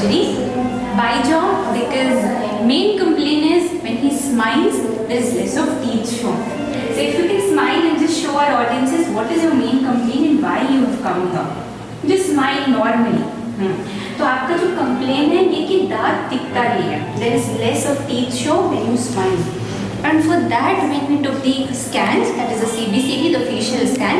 surgery. BIJAW, because main complaint is when he smiles, there is less of teeth shown. So if you can smile and just show our audiences what is your main complaint and why you have come here. Just smile normally. तो आपका जो complaint है ये कि दांत दिखता नहीं है. There is less of teeth show when you smile. And for that, when we took the scans, that is the CBCT, the facial scan,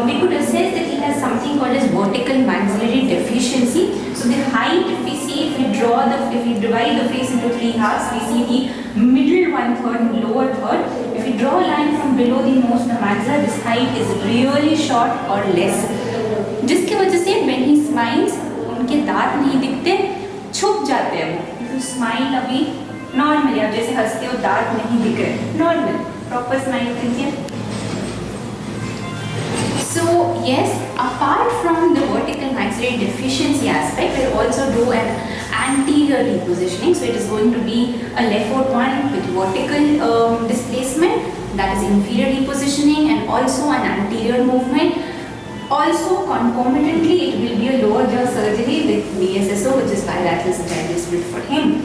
we could assess that he has something called as vertical maxillary deficiency. So the height, if we see, if we divide the face into three halves, we see the middle 1/3 and lower third. If we draw a line from below the nose, the maxilla, this height is really short or less. जिसकी वजह से when he smiles, उनके दांत नहीं दिखते, छुप जाते हैं वो. If you smile अभी नॉर्मली, आप जैसे हंसते हो दांत नहीं दिख रहे, नॉर्मल प्रॉपर स्माइल कीजिए. So yes, apart from the vertical maxillary deficiency aspect, we'll also do an anterior repositioning. So it is going to be a leftward one with vertical displacement, that is inferior repositioning, and also an anterior movement. Also concomitantly, it will be a lower jaw surgery with BSSO, which is bilateral sagittal split for him.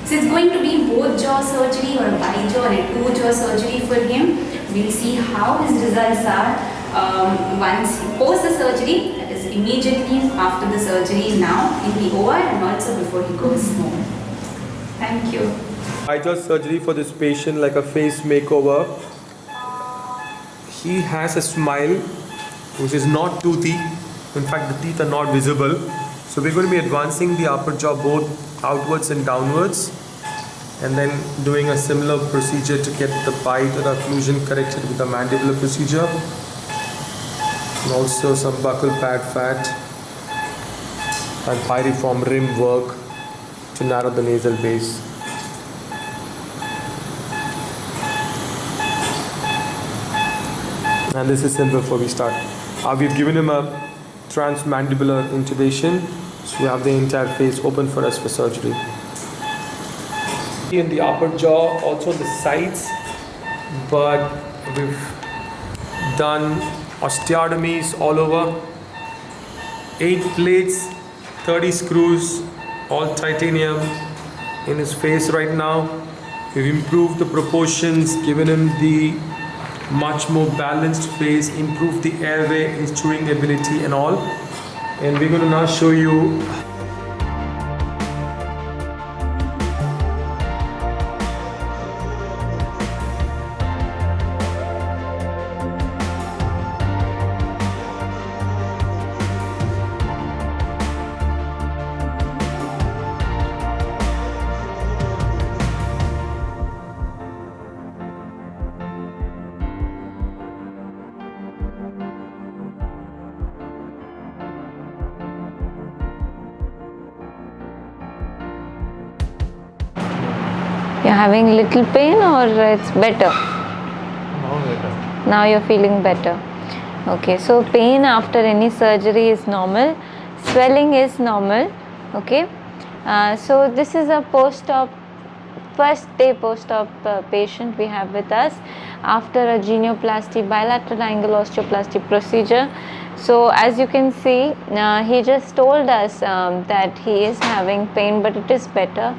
So it's going to be both jaw surgery or a BIJAW or a two jaw surgery for him. We'll see how his results are once he post the surgery, that is immediately after the surgery, now in the OR, and also before he goes home. Thank you. BIJAW surgery for this patient, like a face makeover. He has a smile which is not toothy. In fact, the teeth are not visible. So we're going to be advancing the upper jaw both outwards and downwards, and then doing a similar procedure to get the bite or occlusion corrected with a mandibular procedure, and also some buccal pad fat and pyriform rim work to narrow the nasal base. And this is simple before we start. We've given him a transmandibular intubation, so we have the entire face open for us for surgery. In the upper jaw, also the sides, but we've done osteotomies all over. 8 plates, 30 screws, all titanium in his face right now. We've improved the proportions, given him the much more balanced face, improved the airway, his chewing ability and all. And we're going to now show you You're having little pain or it's better? now better. Now you're feeling better. Okay, so pain after any surgery is normal, swelling is normal. Okay, so this is a post-op, first day post-op patient we have with us after a genioplasty, bilateral angle osteoplasty procedure. So as you can see, he just told us that he is having pain, but it is better.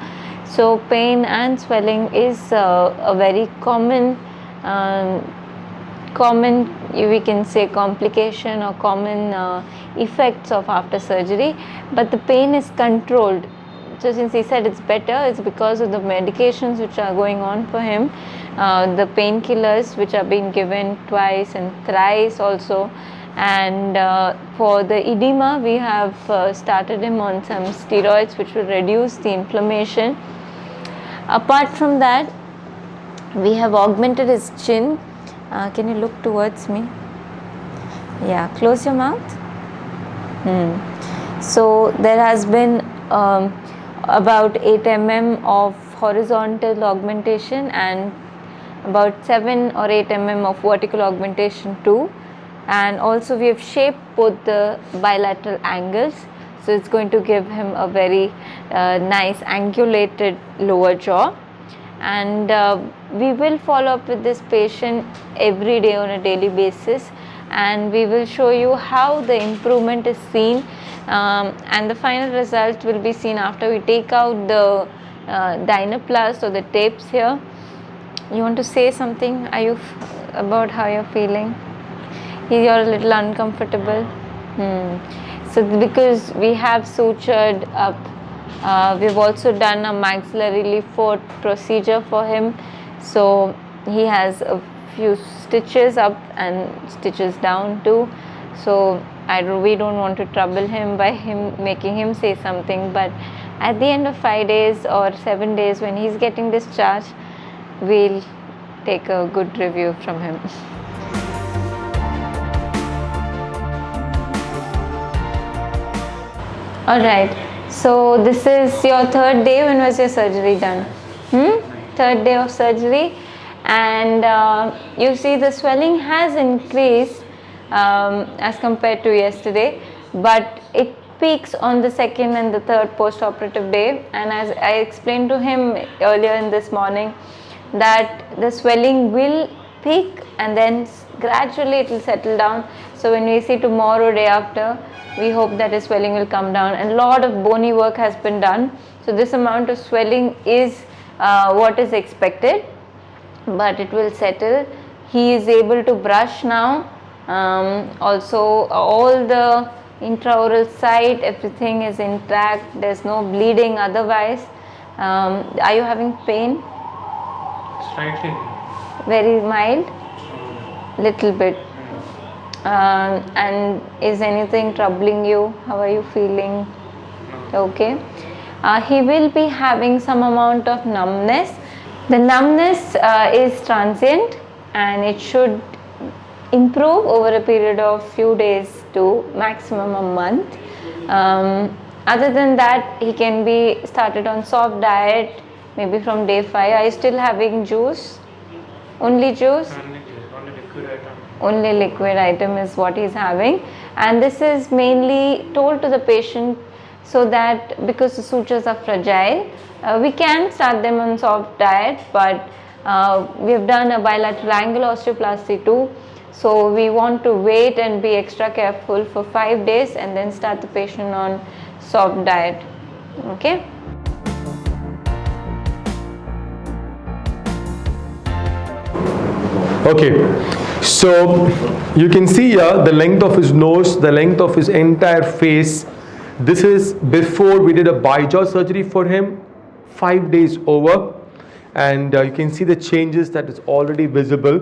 So pain and swelling is a very common we can say complication or common effects of after surgery, but the pain is controlled. So since he said it's better, it's because of the medications which are going on for him, the painkillers which are being given twice and thrice also, and for the edema we have started him on some steroids which will reduce the inflammation. Apart from that, we have augmented his chin. Can you look towards me? Yeah, close your mouth. So there has been about 8 mm of horizontal augmentation and about 7 or 8 mm of vertical augmentation too, and also we have shaped both the bilateral angles. So it's going to give him a very nice angulated lower jaw, and we will follow up with this patient every day on a daily basis, and we will show you how the improvement is seen And the final result will be seen after we take out the dynaplast or the tapes here. You want to say something? About how you're feeling? You're a little uncomfortable. So because we have sutured up, we've also done a maxillary leaf procedure for him. So he has a few stitches up and stitches down too. So we don't want to trouble him by making him say something. But at the end of 5 days or 7 days, when he's getting discharged, we'll take a good review from him. Alright, so this is your third day. When was your surgery done? Third day of surgery, and you see the swelling has increased as compared to yesterday, but it peaks on the second and the third post-operative day. And as I explained to him earlier in this morning, that the swelling will peak and then gradually it will settle down. So when we see tomorrow, day after, we hope that his swelling will come down, and a lot of bony work has been done. So this amount of swelling is what is expected, but it will settle. He is able to brush now. Also all the intraoral site, everything is intact. There's no bleeding otherwise. Are you having pain? Slightly. Very mild? Little bit. And is anything troubling you? How are you feeling? Okay. He will be having some amount of numbness. The numbness is transient and it should improve over a period of few days to maximum a month. Other than that, he can be started on soft diet maybe from day 5. Are you still having juice? Only juice? Only liquid item. Only liquid item is what he's having, and this is mainly told to the patient so that because the sutures are fragile, we can start them on soft diet, but we have done a bilateral angle osteoplasty too, so we want to wait and be extra careful for 5 days and then start the patient on soft diet. Okay. Okay, so you can see here the length of his nose, the length of his entire face. This is before we did a BIJAW surgery for him, 5 days over, and you can see the changes that is already visible.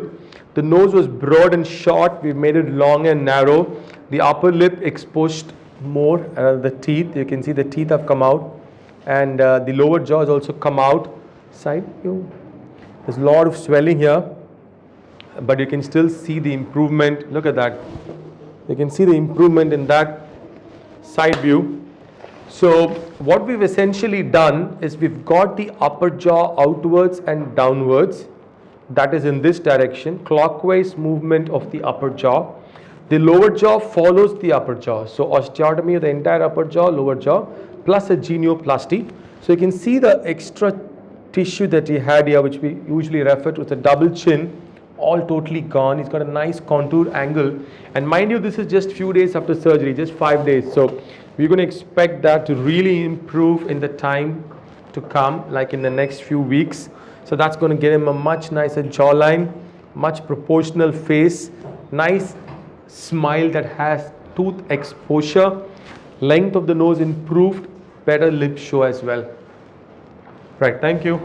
The nose was broad and short, we made it long and narrow. The upper lip exposed more, the teeth, you can see the teeth have come out, and the lower jaw has also come out. Side view, there's a lot of swelling here, but you can still see the improvement. Look at that. You can see the improvement in that side view. So what we've essentially done is we've got the upper jaw outwards and downwards. That is in this direction, clockwise movement of the upper jaw. The lower jaw follows the upper jaw. So osteotomy of the entire upper jaw, lower jaw, plus a genioplasty. So you can see the extra tissue that he had here, which we usually refer to as a double chin, all totally gone. He's got a nice contour angle, and mind you, this is just few days after surgery, just 5 days. So we're going to expect that to really improve in the time to come, like in the next few weeks. So that's going to get him a much nicer jawline, much proportional face, nice smile that has tooth exposure, length of the nose improved, better lip show as well. Right, thank you.